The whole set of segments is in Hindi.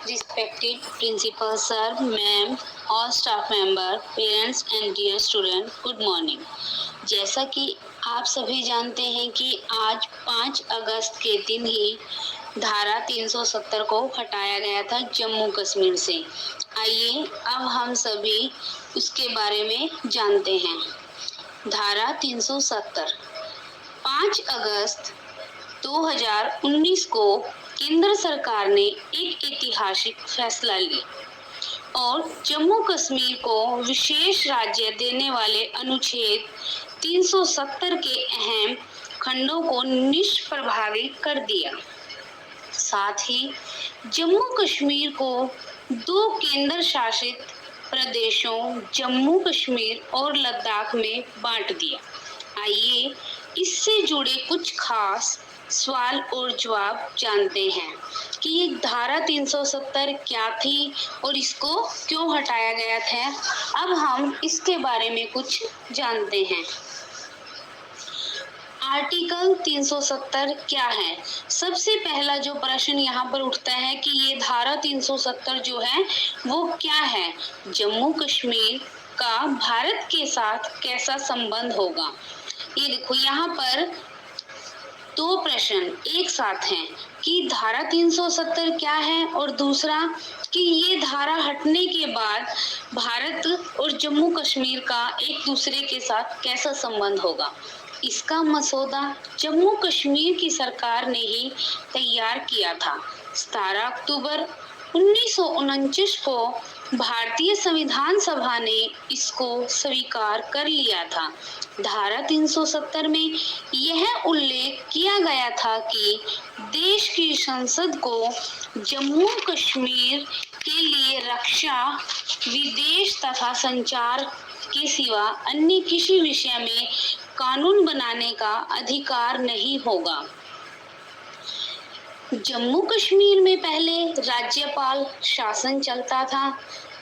Respected Principal Sir, Ma'am, all staff member, parents and dear student, good morning. जैसा कि आप सभी जानते हैं कि आज 5 अगस्त के दिन ही धारा 370 को हटाया गया था जम्मू कश्मीर से। आइए अब हम सभी उसके बारे में जानते हैं। धारा 370 5 अगस्त 2019 को केंद्र सरकार ने एक ऐतिहासिक फैसला लिया और जम्मू कश्मीर को विशेष राज्य देने वाले अनुच्छेद 370 के अहम खंडों को निष्प्रभावी कर दिया। साथ ही जम्मू कश्मीर को 2 केंद्र शासित प्रदेशों जम्मू कश्मीर और लद्दाख में बांट दिया। आइए इससे जुड़े कुछ खास सवाल और जवाब जानते हैं कि ये धारा 370 क्या थी और इसको क्यों हटाया गया था। अब हम इसके बारे में कुछ जानते हैं। आर्टिकल 370 क्या है? सबसे पहला जो प्रश्न यहाँ पर उठता है कि ये धारा 370 जो है वो क्या है? जम्मू कश्मीर का भारत के साथ कैसा संबंध होगा? ये देखो यहाँ पर 2 प्रश्न एक साथ हैं कि धारा 370 क्या है और दूसरा कि ये धारा हटने के बाद भारत और जम्मू कश्मीर का एक दूसरे के साथ कैसा संबंध होगा। इसका मसौदा जम्मू कश्मीर की सरकार ने ही तैयार किया था। 17 अक्टूबर 1949 को भारतीय संविधान सभा ने इसको स्वीकार कर लिया था। धारा 370 में यह उल्लेख किया गया था कि देश की संसद को जम्मू कश्मीर के लिए रक्षा, विदेश तथा संचार के सिवा अन्य किसी विषय में कानून बनाने का अधिकार नहीं होगा। जम्मू कश्मीर में पहले राज्यपाल शासन चलता था,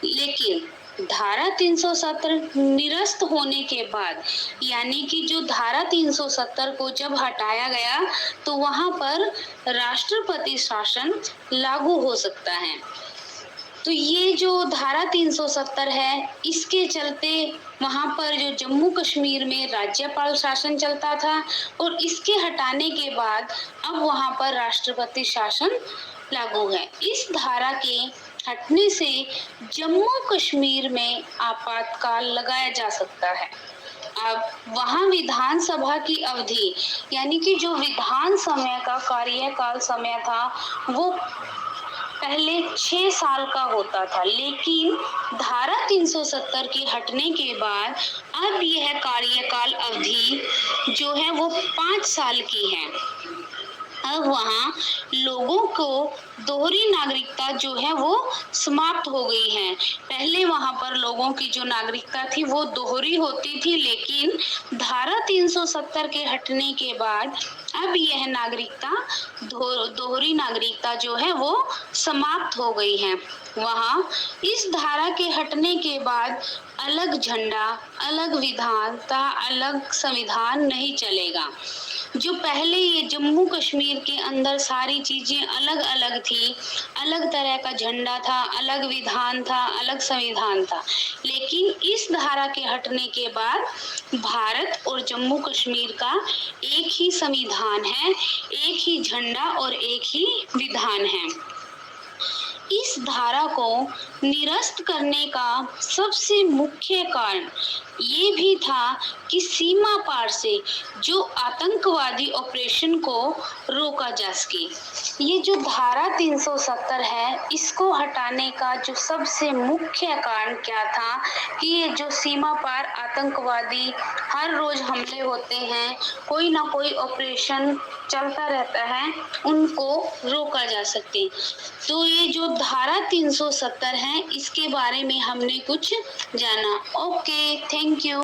लेकिन धारा 370 निरस्त होने के बाद यानी कि जो धारा 370 को जब हटाया गया तो वहां पर राष्ट्रपति शासन लागू हो सकता है। तो ये जो धारा 370 है इसके चलते वहां पर जो जम्मू कश्मीर में राज्यपाल शासन चलता था और इसके हटाने के बाद अब वहां पर राष्ट्रपति शासन लागू है। इस धारा के हटने से जम्मू कश्मीर में आपातकाल लगाया जा सकता है। अब वहां विधानसभा की अवधि यानी कि जो विधान समय का कार्यकाल समय था वो पहले 6 साल का होता था, लेकिन धारा 370 के हटने के बाद अब यह कार्यकाल अवधि जो है वो 5 साल की है। अब वहाँ लोगों को दोहरी नागरिकता जो है वो समाप्त हो गई है। पहले वहाँ पर लोगों की जो नागरिकता थी वो दोहरी होती थी, लेकिन धारा 370 के हटने के बाद अब यह नागरिकता दोहरी नागरिकता जो है वो समाप्त हो गई है। वहाँ इस धारा के हटने के बाद अलग झंडा, अलग विधान तथा अलग संविधान नहीं चलेगा। जो पहले ये जम्मू कश्मीर के अंदर सारी चीजें अलग अलग थी, अलग तरह का झंडा था, अलग विधान था, अलग संविधान था, लेकिन इस धारा के हटने के बाद भारत और जम्मू कश्मीर का एक ही संविधान है, एक ही झंडा और एक ही विधान है। इस धारा को निरस्त करने का सबसे मुख्य कारण ये भी था कि सीमा पार से जो आतंकवादी ऑपरेशन को रोका जा सके। ये जो धारा 370 है इसको हटाने का जो सबसे मुख्य कारण क्या था कि ये जो सीमा पार आतंकवादी हर रोज हमले होते हैं, कोई ना कोई ऑपरेशन चलता रहता है, उनको रोका जा सके। तो ये जो धारा 370 है इसके बारे में हमने कुछ जाना। Okay, thank you.